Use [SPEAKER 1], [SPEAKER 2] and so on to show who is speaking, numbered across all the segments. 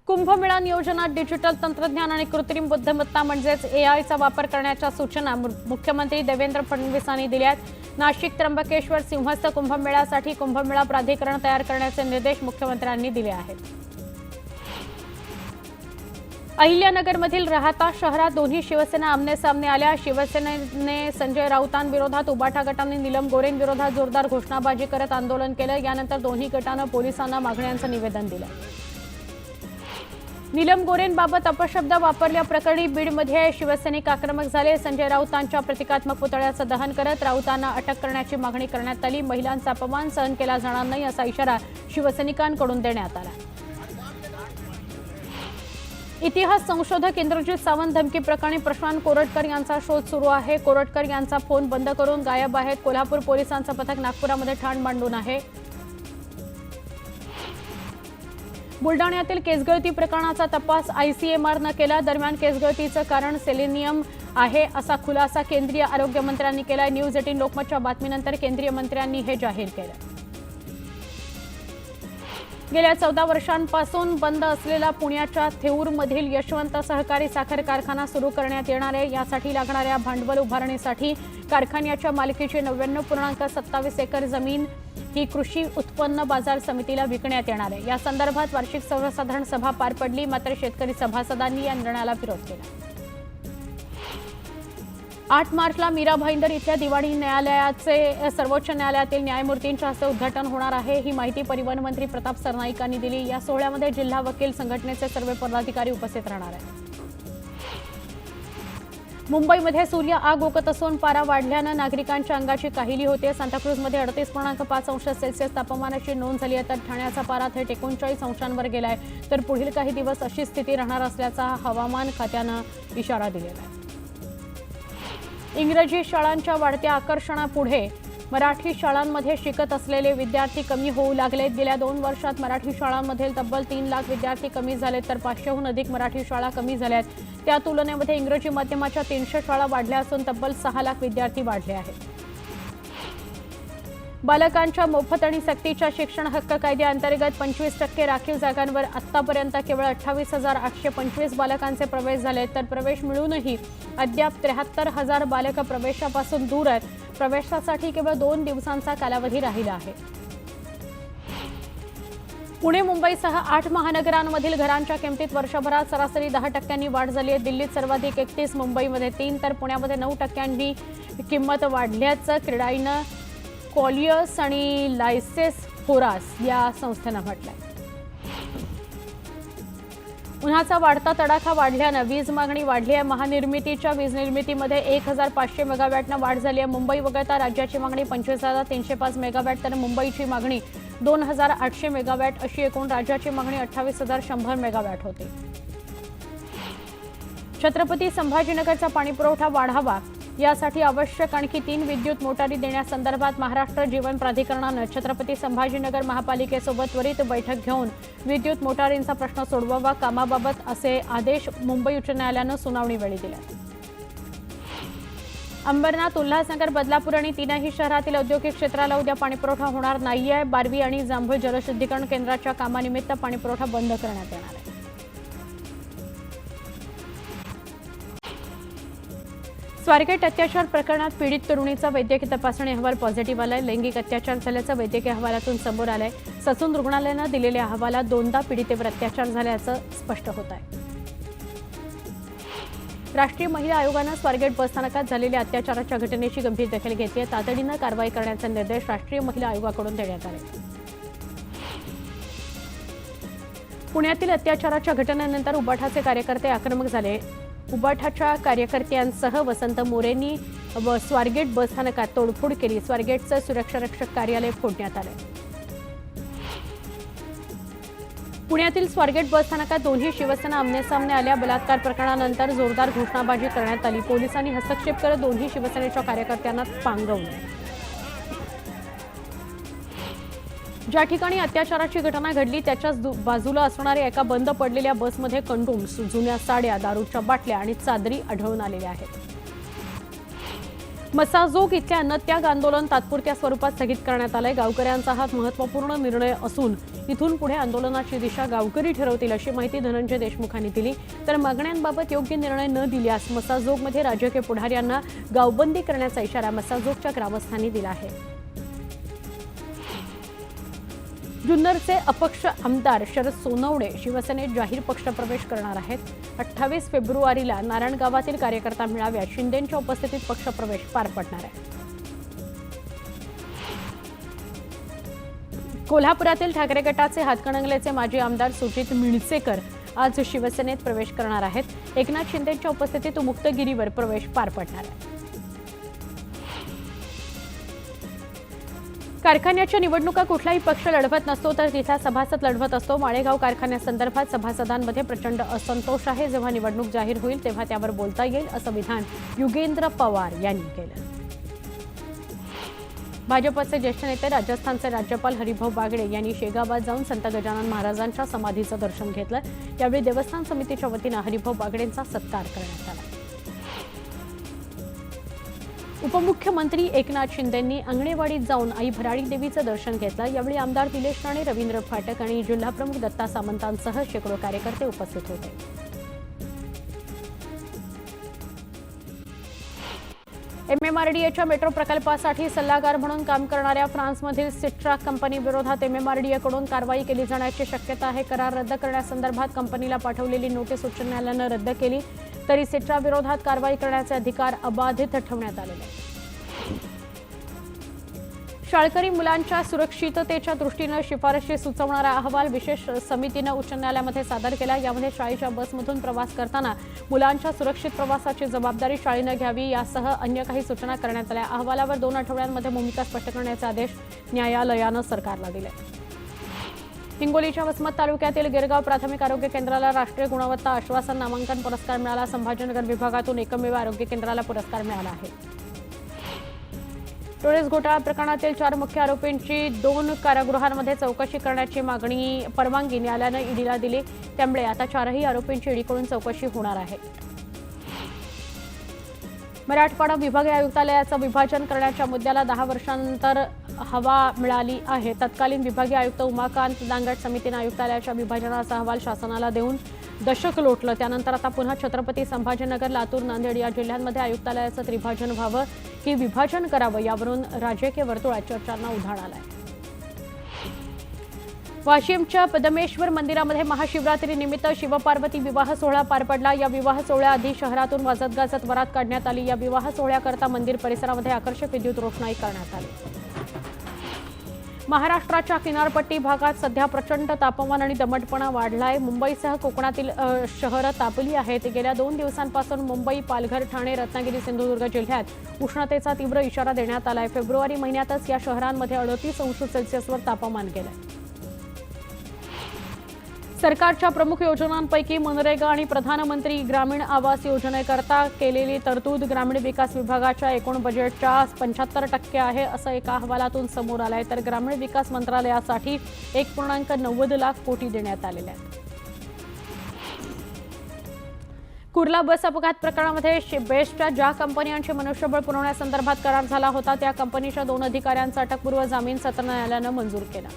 [SPEAKER 1] कुंभमेळा नियोजनात डिजिटल तंत्रज्ञान आणि कृत्रिम बुद्धिमत्ता म्हणजेच एआयचा वापर करण्याच्या सूचना मुख्यमंत्री देवेंद्र फडणवीसांनी दिल्यात। नाशिक त्र्यंबकेश्वर सिंहस्थ कुंभमेळ्यासाठी कुंभमेळा प्राधिकरण तयार करण्याचे निर्देश मुख्यमंत्र्यांनी दिले आहेत। अहिल्यानगरमधील राहता शहरात दोन्ही शिवसेना आमने-सामने आल्या। शिवसेनेने संजय राऊतांविरोधात उबाटा गटाने नीलम गोरेंविरोधात जोरदार घोषणाबाजी करत आंदोलन केलं। यानंतर दोन्ही गटानं पोलिसांना मागण्यांचं निवेदन दिलं। नीलम गोरेंबाबत अपशब्द वापरल्याप्रकरणी बीडमध्ये शिवसैनिक आक्रमक झाले। संजय राऊतांच्या प्रतिकात्मक पुतळ्याचं दहन करत राऊतांना अटक करण्याची मागणी करण्यात आली। महिलांचा अपमान सहन केला जाणार नाही असा इशारा शिवसैनिकांकडून देण्यात आला। इतिहास संशोधक इंद्रजित सावंत धमकी प्रकरणी प्रशांत कोरटकर यांचा शोध सुरू आहे। कोरटकर यांचा फोन बंद करून गायब आहेत। कोल्हापूर पोलिसांचं पथक नागपुरामध्ये ठाण मांडून आहे। बुलडाण्यातील केसगळती प्रकरणाचा तपास आयसीएमआरनं केला। दरम्यान केसगळतीचं कारण सेलेनियम आहे असा खुलासा केंद्रीय आरोग्य मंत्र्यांनी केला। न्यूज 18 लोकमतच्या बातमीनंतर केंद्रीय मंत्र्यांनी हे जाहीर केलं। गेल्या 14 वर्षांपासून बंद असलेला पुण्याच्या थेऊरमधील यशवंत सहकारी साखर कारखाना सुरू करण्यात येणार आहे। यासाठी लागणाऱ्या भांडवल उभारणीसाठी कारखान्याच्या मालकीची 99.27 एकर जमीन ही कृषी उत्पन्न बाजार समितीला विकण्यात येणार आहे। या संदर्भात वार्षिक सर्वसाधारण सभा पार पडली, मात्र शेतकरी सभासदांनी या निर्णयाला विरोध केला। 8 मार्चला मीरा भाईंदर इथल्या दिवाणी न्यायालयाचे सर्वोच्च न्यायालयातील न्यायमूर्तींच्या हस्ते उद्घाटन होणार आहे। ही माहिती परिवहन मंत्री प्रताप सरनाईक यांनी दिली। या सोहळ्यामध्ये जिल्हा वकील संघटनेचे सर्व पदाधिकारी उपस्थित राहणार आहेत। मुंबईमध्ये सूर्य आग ओकत असून पारा वाढल्यानं नागरिकांच्या अंगाची काहिली होते। सांताक्रूजमध्ये 38.5 अंश सेल्सिअस तापमानाची नोंद झाली आहे, तर ठाण्याचा पारा थेट 39 अंशांवर गेलाय। तर पुढील काही दिवस अशी स्थिती राहणार असल्याचा हवामान खात्यानं इशारा दिलेला आहे। इंग्रजी शाळांच्या वाढत्या आकर्षणापुढे मराठी शाळांमध्ये शिकत असलेले विद्यार्थी कमी होऊ लागलेत। गेल्या 2 वर्षात मराठी शाळांमधील तब्बल 3 लाख विद्यार्थी कमी झालेत, तर 500हून अधिक मराठी शाळा कमी झाल्यात। त्या तुलनेमध्ये इंग्रजी माध्यमाच्या 300 शाळा वाढल्या असून तब्बल 6 लाख विद्यार्थी वाढले आहेत। बालकांच्या मोफत आणि सक्तीच्या शिक्षण हक्क कायद्याअंतर्गत 25% राखीव जागांवर आतापर्यंत केवळ 28,825 बालकांचे प्रवेश झाले, तर प्रवेश मिळूनही अद्याप 73,000 बालक प्रवेशापासून दूर आहेत। प्रवेशासाठी केवळ 2 दिवसांचा कालावधी राहिला आहे। पुणे मुंबईसह 8 महानगरांमधील घरांच्या किमतीत वर्षभरात सरासरी 10% वाढ झाली आहे। दिल्लीत सर्वाधिक 31, मुंबईमध्ये 3, तर पुण्यामध्ये 9% किंमत वाढल्याचं क्रेडाईनं कॉलियस आणि लायसेस फोरास या संस्थेनं म्हटलंय। उन्हाचा वाढता तडाखा वाढल्यानं वीज मागणी वाढली आहे। महानिर्मितीच्या वीज निर्मितीमध्ये 1,500 मेगावॅटनं वाढ झाली आहे। मुंबई वगळता राज्याची मागणी 25,305 मेगावॅट, तर मुंबईची मागणी 2,800 मेगावॅट अशी एकूण राज्याची मागणी 28,100 मेगावॅट होती। छत्रपती संभाजीनगरचा पाणीपुरवठा वाढावा यासाठी आवश्यक आणखी 3 विद्युत मोटारी देण्यासंदर्भात महाराष्ट्र जीवन प्राधिकरणानं छत्रपती संभाजीनगर महापालिकेसोबत त्वरित बैठक घेऊन विद्युत मोटारींचा प्रश्न सोडवावा। कामाबाबत असे आदेश मुंबई उच्च न्यायालयानं सुनावणीवेळी दिले। अंबरनाथ, उल्हासनगर, बदलापूर आणि 3ही शहरातील औद्योगिक क्षेत्राला उद्या पाणीपुरवठा होणार नाहीये। बारवी आणि जांभूळ जलशुद्धीकरण केंद्राच्या कामानिमित्त पाणीपुरवठा बंद करण्यात येणार आहे। स्वारगेट अत्याचार प्रकरणात पीडित तरुणीचा वैद्यकीय तपासणी अहवाल पॉझिटिव्ह आलाय। लैंगिक अत्याचार झाल्याचं वैद्यकीय अहवालातून समोर आलंय। ससून रुग्णालयानं दिलेल्या अहवालात 2दा पीडितेवर अत्याचार झाल्याचं स्पष्ट होत आहे। राष्ट्रीय महिला आयोगानं स्वारगेट बसस्थानकात झालेल्या अत्याचाराच्या घटनेची गंभीर दखल घेतली आहे। तातडीनं कारवाई करण्याचे निर्देश राष्ट्रीय महिला आयोगाकडून देण्यात आले। पुण्यातील अत्याचाराच्या घटनेनंतर उबाठाचे कार्यकर्ते आक्रमक झाले। उबाठाच्या कार्यकर्त्यांसह वसंत मोरेंनी स्वारगेट बसस्थानकात तोडफोड केली। स्वारगेटचं सुरक्षारक्षक कार्यालय फोडण्यात आलं। पुण्यातील स्वारगेट बसस्थानकात दोन्ही शिवसेना आमनेसामने आल्या। बलात्कार प्रकरणानंतर जोरदार घोषणाबाजी करण्यात आली। पोलिसांनी हस्तक्षेप करत दोन्ही शिवसेनेच्या कार्यकर्त्यांना पांगवलं। ज्या ठिकाणी अत्याचाराची घटना घडली त्याच्याच बाजूला असणाऱ्या एका बंद पडलेल्या बसमध्ये कंडोम्स, जुन्या साड्या, दारूच्या बाटल्या आणि चादरी आढळून आलेल्या आहेत। मसाजोग इथले अन्नत्याग आंदोलन तात्पुरत्या स्वरूपात स्थगित करण्यात आलंय। गावकऱ्यांचा हा महत्त्वपूर्ण निर्णय असून इथून पुढे आंदोलनाची दिशा गावकरी ठरवतील अशी माहिती धनंजय देशमुखांनी दिली। तर मागण्यांबाबत योग्य निर्णय न दिल्यास मसाजोगमध्ये राजकीय पुढाऱ्यांना गावबंदी करण्याचा इशारा मसाजोगच्या ग्रामस्थांनी दिला आहे। जुन्नरचे अपक्ष आमदार शरद सोनवणे शिवसेनेत जाहीर पक्षप्रवेश करणार आहेत। 28 फेब्रुवारीला नारायणगावातील कार्यकर्ता मेळाव्यात शिंदेंच्या उपस्थितीत पक्षप्रवेश पार पडणार आहे। कोल्हापुरातील ठाकरे गटाचे हातकणंगलेचे माजी आमदार सुजित मिणसेकर आज शिवसेनेत प्रवेश करणार आहेत। एकनाथ शिंदेंच्या उपस्थितीत मुक्तगिरीवर प्रवेश पार पडणार आहे। कारखान्याच्या निवडणुका कुठलाही पक्ष लढवत नसतो तर तिथला सभासद लढवत असतो। माळेगाव कारखान्यासंदर्भात सभासदांमध्ये प्रचंड असंतोष आहे। जेव्हा निवडणूक जाहीर होईल तेव्हा त्यावर बोलता येईल असं विधान युगेंद्र पवार यांनी केलं। भाजपचे ज्येष्ठ नेते राजस्थानचे राज्यपाल हरिभाऊ बागडे यांनी शेगावात जाऊन संत गजानन महाराजांच्या समाधीचं दर्शन घेतलं। यावेळी देवस्थान समितीच्या वतीनं हरिभाऊ बागडेंचा सत्कार करण्यात आला। उपमुख्यमंत्री एकनाथ शिंदेंनी अंगणेवाडीत जाऊन आई भराडी देवीचं दर्शन घेतलं। यावेळी आमदार निलेश राणे, रवींद्र फाटक आणि जिल्हाप्रमुख दत्ता सामंतांसह शेकडो कार्यकर्ते उपस्थित होते। एमएमआरडीएच्या मेट्रो प्रकल्पासाठी सल्लागार म्हणून काम करणाऱ्या फ्रान्समधील सिट्रा कंपनी विरोधात एमएमआरडीएकडून कारवाई केली जाण्याची शक्यता आहे। करार रद्द करण्यासंदर्भात कंपनीला पाठवलेली नोटीस उच्च न्यायालयानं रद्द केली तरी सिट्रा विरोधात कारवाई करण्याचे अधिकार अबाधित ठेवण्यात आलेले आहेत। शाळकरी मुलांच्या सुरक्षिततेच्या दृष्टीनं शिफारशी सुचवणारा अहवाल विशेष समितीनं उच्च न्यायालयामध्ये सादर केला। यामध्ये शाळेच्या बसमधून प्रवास करताना मुलांच्या सुरक्षित प्रवासाची जबाबदारी शाळेनं घ्यावी यासह अन्य काही सूचना करण्यात आल्या। अहवालावर 2 आठवड्यांमध्ये भूमिका स्पष्ट करण्याचे आदेश न्यायालयानं सरकारला दिले। हिंगोलीच्या वसमत तालुक्यातील गिरगाव प्राथमिक आरोग्य केंद्राला राष्ट्रीय गुणवत्ता आश्वासन नामांकन पुरस्कार मिळाला। संभाजीनगर विभागातून एकमेव आरोग्य केंद्राला पुरस्कार मिळाला आहे। टोळेस घोटाळा प्रकरणातील 4 मुख्य आरोपींची 2 कारागृहांमध्ये चौकशी करण्याची परवानगी न्यायालयानं ईडीला दिली। त्यामुळे आता 4ही आरोपींची ईडीकडून चौकशी होणार आहे। मराठवाडा विभागीय आयुक्तालयाचं विभाजन करण्याच्या मुद्द्याला 10 वर्षांनंतर हवा मिळाली आहे। तत्कालीन विभागीय आयुक्त उमाकांत दांगट समितीने आयुक्तालयाच्या विभाजनाचा अहवाल शासनाला देऊन दशक लोटलं। त्यानंतर आता पुन्हा छत्रपती संभाजीनगर, लातूर, नांदेड या जिल्ह्यांमध्ये आयुक्तालयाचं त्रिभाजन व्हावं की विभाजन करावं यावरून राजकीय वर्तुळात चर्चांना उधाण आलंय। वाशिमच्या पद्मेश्वर मंदिरामध्ये महाशिवरात्रीनिमित्त शिवपार्वती विवाह सोहळा पार पडला। या विवाह सोहळ्याआधी शहरातून वाजत गाजत वरात काढण्यात आली। या विवाह सोहळ्याकरता मंदिर परिसरामध्ये आकर्षक विद्युत रोषणाई करण्यात आली। महाराष्ट्राच्या किनारपट्टी भागात सध्या प्रचंड तापमान आणि दमटपणा वाढलाय। मुंबईसह कोकणातील शहरं तापली आहेत। गेल्या 2 दिवसांपासून मुंबई, पालघर, ठाणे, रत्नागिरी, सिंधुदुर्ग जिल्ह्यात उष्णतेचा तीव्र इशारा देण्यात आलाय। फेब्रुवारी महिन्यातच या शहरांमध्ये 38 अंश सेल्सिअसवर तापमान गेलंय। सरकारच्या प्रमुख योजनांपैकी मनरेगा आणि प्रधानमंत्री ग्रामीण आवास योजनेकरता केलेली तरतूद ग्रामीण विकास विभागाच्या एकूण बजेटच्या 75% आहे असं एका अहवालातून समोर आलंय। तर ग्रामीण विकास मंत्रालयासाठी 1.90 लाख कोटी देण्यात आलेले आहेत। कुर्ला बस अपघात प्रकरणामध्ये बेस्टच्या ज्या कंपन्यांचे मनुष्यबळ पुरवण्यासंदर्भात करार झाला होता त्या कंपनीच्या 2 अधिकाऱ्यांचा अटकपूर्व जामीन सत्र न्यायालयानं मंजूर केला।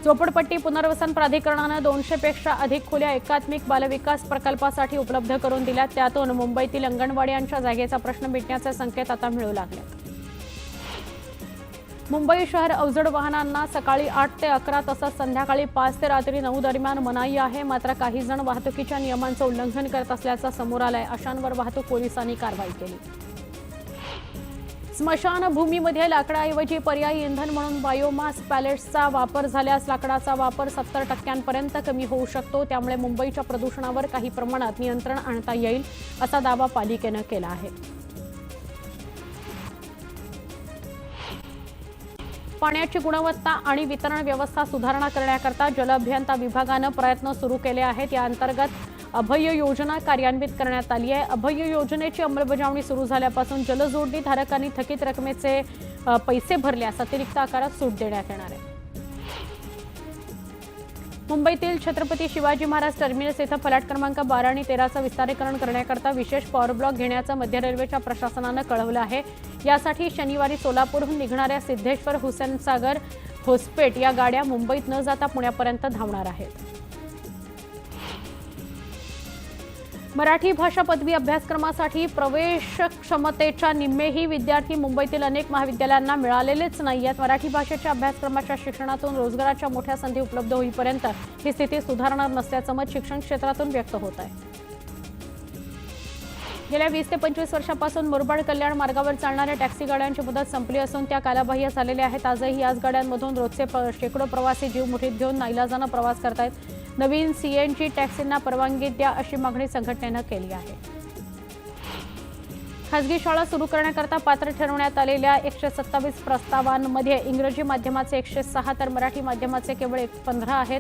[SPEAKER 1] झोपडपट्टी पुनर्वसन प्राधिकरणानं 200 पेक्षा अधिक खोल्या एकात्मिक बालविकास प्रकल्पासाठी उपलब्ध करून दिल्या। त्यातून मुंबईतील अंगणवाड्यांच्या जागेचा प्रश्न मिटण्याचे संकेत आता मिळू लागले। मुंबई शहर अवजड वाहनांना सकाळी 8 ते 11 तसंच संध्याकाळी 5 ते रात्री 9 दरम्यान मनाई आहे। मात्र काही जण वाहतुकीच्या नियमांचं उल्लंघन करत असल्याचं समोर आलंय। अशांवर वाहतूक पोलिसांनी कारवाई केली। स्मशानभूमीमध्ये लाकडाऐवजी पर्यायी इंधन म्हणून बायोमास पॅलेट्सचा वापर झाल्यास लाकडाचा वापर 70% कमी होऊ शकतो। त्यामुळे मुंबईच्या प्रदूषणावर काही प्रमाणात नियंत्रण आणता येईल असा दावा पालिकेनं केला आहे। पाण्याची गुणवत्ता आणि वितरण व्यवस्था सुधारणा करण्याकरता जल अभियंता विभागानं प्रयत्न सुरू केले आहेत। या अंतर्गत अभय योजना कार्यान्वित करण्यात आली आहे। अभय योजनेची अंमलबजावणी सुरू झाल्यापासून जलजोडणी धारकांनी थकीत रकमेचे पैसे भरल्यास अतिरिक्त आकारात सूट देण्यात येणार आहे। मुंबईतील छत्रपती शिवाजी महाराज टर्मिनस येथे फलाट क्रमांक 12 आणि 13चं विस्तारीकरण करण्याकरता विशेष पॉवर ब्लॉक घेण्याचं मध्य रेल्वेच्या प्रशासनानं कळवलं आहे। यासाठी शनिवारी सोलापूरहून निघणाऱ्या सिद्धेश्वर, हुसेनसागर, होसपेट या गाड्या मुंबईत न जाता पुण्यापर्यंत धावणार आहेत। मराठी भाषा पदवी अभ्यासक्रमासाठी प्रवेश क्षमतेच्या निम्मेही विद्यार्थी मुंबईतील अनेक महाविद्यालयांना मिळालेलेच नाहीयेत। मराठी भाषेच्या अभ्यासक्रमाच्या शिक्षणातून रोजगाराच्या मोठ्या संधी उपलब्ध होईपर्यंत ही स्थिती सुधारणार नसल्याचं मत शिक्षण क्षेत्रातून व्यक्त होत आहे। गेल्या 20 ते 25 वर्षांपासून मुरबाड कल्याण मार्गावर चालणाऱ्या टॅक्सी गाड्यांची मुदत संपली असून त्या कालबाह्य झालेल्या आहेत। आजही याच गाड्यांमधून रोजचे शेकडो प्रवासी जीव मुठीत घेऊन नाईलाजानं प्रवास करतायत। नवीन सीएनजी टॅक्सींना परवानगी द्या अशी मागणी संघटनेनं केली आहे। खासगी शाळा सुरू करण्याकरता पात्र ठरवण्यात आलेल्या 127 प्रस्तावांमध्ये इंग्रजी माध्यमाचे 106 तर मराठी माध्यमाचे केवळ 15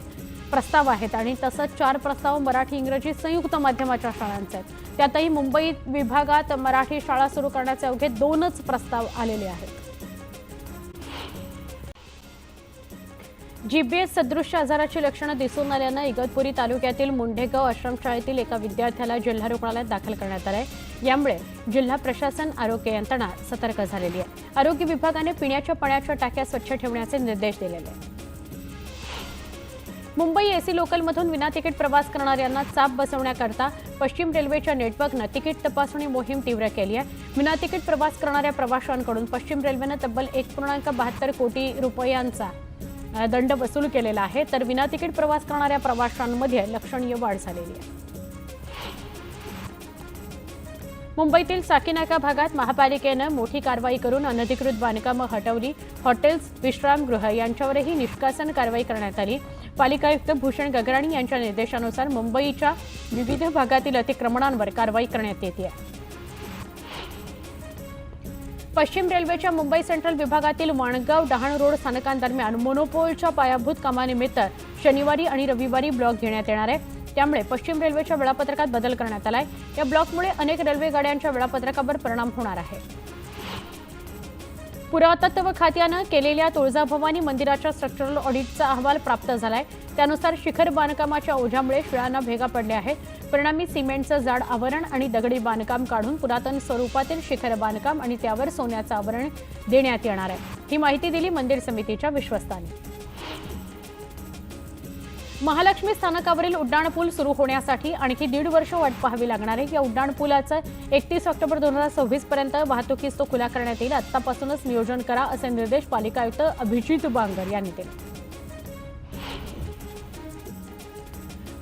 [SPEAKER 1] प्रस्ताव आहेत आणि तसंच 4 प्रस्ताव मराठी इंग्रजी संयुक्त माध्यमाच्या शाळांचे आहेत। त्यातही मुंबई विभागात मराठी शाळा सुरू करण्याचे अवघे 2च प्रस्ताव आलेले आहेत। जीबीएस सदृश्य आजाराची लक्षणं दिसून आल्यानं इगतपुरी तालुक्यातील मुंढेगाव आश्रमशाळेतील एका विद्यार्थ्याला जिल्हा रुग्णालयात दाखल करण्यात आले आहे। यामुळे जिल्हा प्रशासन, आरोग्य यंत्रणा सतर्क झालेली आहे। आरोग्य विभागाने पिण्याच्या पाण्याच्या टाक्या स्वच्छ ठेवण्याचे निर्देश दिलेले आहेत। मुंबई एसी लोकलमधून विना तिकीट प्रवास करणाऱ्यांना चाप बसवण्याकरता पश्चिम रेल्वेच्या नेटवर्कनं तिकीट तपासणी मोहीम तीव्र केली आहे। विना तिकीट प्रवास करणाऱ्या प्रवाशांकडून पश्चिम रेल्वेनं तब्बल 1.72 कोटी रुपयांचा दंड वसूल केलेला आहे, तर विना तिकीट प्रवास करणाऱ्या प्रवाशांमध्ये लक्षणीय वाढ झालेली आहे। मुंबईतील साकीनाका भागात महापालिकेनं मोठी कारवाई करून अनधिकृत बांधकामं हटवली। हॉटेल्स, विश्रामगृह यांच्यावरही निष्कासन कारवाई करण्यात आली। पालिका आयुक्त भूषण गगराणी यांच्या निर्देशानुसार मुंबईच्या विविध भागातील अतिक्रमणांवर कारवाई करण्यात येते। पश्चिम रेल्वेच्या मुंबई सेंट्रल विभागातील वाणगाव डहाणू रोड स्थानकांदरम्यान मोनोपोलच्या पायाभूत कामानिमित्त शनिवारी आणि रविवारी ब्लॉक घेण्यात येणार आहे। त्यामुळे पश्चिम रेल्वेच्या वेळापत्रकात बदल करण्यात आलाय। या ब्लॉकमुळे अनेक रेल्वे गाड्यांच्या वेळापत्रकावर परिणाम होणार आहे। पुरातत्व खात्यानं केलेल्या तुळजाभवानी मंदिराच्या स्ट्रक्चरल ऑडिटचा अहवाल प्राप्त झालाय। त्यानुसार शिखर बांधकामाच्या ओझ्यामुळे शिळांना भेगा पडल्या आहेत। परिणामी सिमेंटचं जाड आवरण आणि दगडी बांधकाम काढून पुरातन स्वरूपातील शिखर बांधकाम आणि त्यावर सोन्याचं आवरण देण्यात येणार आहे। ही माहिती दिली मंदिर समितीच्या विश्वस्तांनी। महालक्ष्मी स्थानकावरील उड्डाणपूल सुरू होण्यासाठी आणखी 1.5 वर्ष वाट पाहावी लागणार आहे। या उड्डाणपुलाचं 31 ऑक्टोबर 2026 पर्यंत वाहतुकीस तो खुला करण्यात येईल। आतापासूनच नियोजन करा असे निर्देश पालिका आयुक्त अभिजित बांगर यांनी दिले।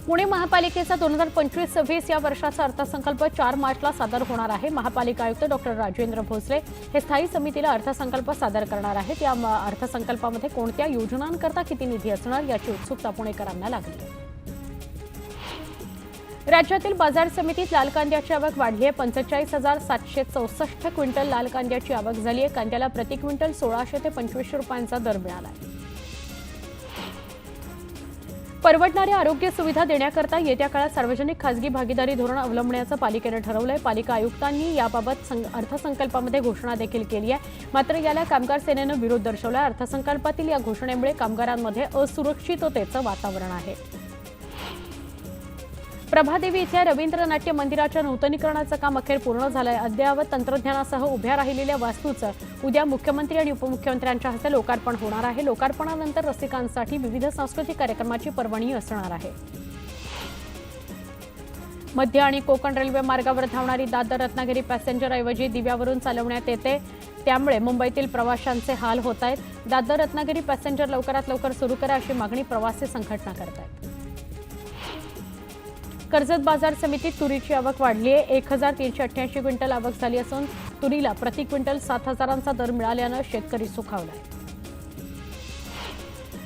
[SPEAKER 1] पुणे महापालिकेचा 2025-26 या वर्षाचा अर्थसंकल्प 4 मार्चला सादर होणार आहे। महापालिका आयुक्त डॉक्टर राजेंद्र भोसले हे स्थायी समितीला अर्थसंकल्प सादर करणार आहेत। या अर्थसंकल्पामध्ये कोणत्या योजनांकरता किती निधी असणार याची उत्सुकता पुणेकरांना लागली आहे। राज्यातील बाजार समितीत लाल कांद्याची आवक वाढली आहे। 45,764 क्विंटल लाल कांद्याची आवक झाली आहे। कांद्याला प्रति क्विंटल 1600 ते 2500 रुपयांचा दर मिळाला आहे। परवडणाऱ्या आरोग्य सुविधा देण्याकरता येत्या काळात सार्वजनिक खासगी भागीदारी धोरण अवलंबण्याचं पालिकेनं ठरवलंय। पालिका आयुक्तांनी याबाबत अर्थसंकल्पामध्ये घोषणा देखील केली आहे। मात्र याला कामगार सेनेनं विरोध दर्शवला। अर्थसंकल्पातील या घोषणेमुळे कामगारांमध्ये असुरक्षिततेचं वातावरण आहे। प्रभादेवी इथल्या रवींद्र नाट्य मंदिराच्या नूतनीकरणाचं काम अखेर पूर्ण झालंय। अद्ययावत तंत्रज्ञानासह उभ्या राहिलेल्या वास्तूचं उद्या मुख्यमंत्री आणि उपमुख्यमंत्र्यांच्या हस्ते लोकार्पण होणार आहे। लोकार्पणानंतर रसिकांसाठी विविध सांस्कृतिक कार्यक्रमाची पर्वणी असणार आहे। मध्य आणि कोकण रेल्वे मार्गावर धावणारी दादर रत्नागिरी पॅसेंजर ऐवजी दिव्यावरून चालवण्यात येते। त्यामुळे मुंबईतील प्रवाशांचे हाल होत आहेत। दादर रत्नागिरी पॅसेंजर लवकरात लवकर सुरू करा अशी मागणी प्रवासी संघटना करत आहेत। कर्जत बाजार समितीत तुरीची आवक वाढली आहे। 1388 क्विंटल आवक झाली असून तुरीला प्रति क्विंटल 7,000चा दर मिळाल्यानं शेतकरी सुखावलाय।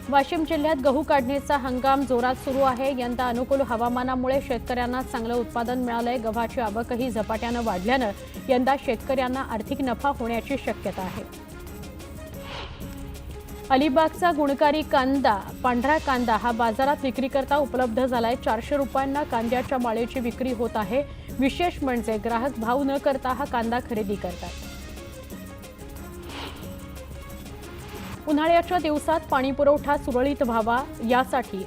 [SPEAKER 1] वाशिम जिल्ह्यात गहू काढणीचा हंगाम जोरात सुरू आहे। यंदा अनुकूल हवामानामुळे शेतकऱ्यांना चांगलं उत्पादन मिळालंय। गव्हाची आवकही झपाट्यानं वाढल्यानं यंदा शेतकऱ्यांना आर्थिक नफा होण्याची शक्यता आहे। अलिबागचा गुणकारी कांदा, पांढरा कांदा हा बाजारात विक्रीकरता उपलब्ध झालाय। 400 रुपयांना कांद्याच्या माळेची विक्री होत आहे। विशेष म्हणजे ग्राहक भाव न करता हा कांदा खरेदी करतात। उन्हाळ्याच्या दिवसात पाणीपुरवठा सुरळीत व्हावा यासाठी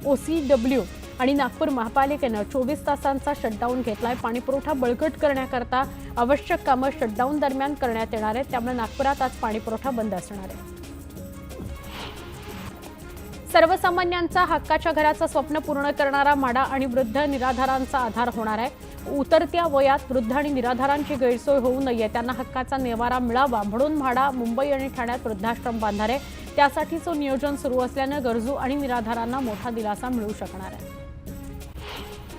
[SPEAKER 1] OCW आणि नागपूर महापालिकेनं 24 तासांचा शटडाऊन घेतलाय। पाणीपुरवठा बळकट करण्याकरता आवश्यक कामं शटडाऊन दरम्यान करण्यात येणार आहेत, त्यामुळे नागपुरात आज पाणीपुरवठा बंद असणार आहे। सर्वसामान्यांचा हक्काच्या घराचं स्वप्न पूर्ण करणारा म्हाडा आणि वृद्ध निराधारांचा आधार होणार आहे। उतरत्या वयात वृद्ध आणि निराधारांची गैरसोय होऊ नये, त्यांना हक्काचा निवारा मिळावा म्हणून म्हाडा मुंबई आणि ठाण्यात वृद्धाश्रम बांधणार आहे। त्यासाठीचं नियोजन सुरू असल्यानं गरजू आणि निराधारांना मोठा दिलासा मिळू शकणार आहे।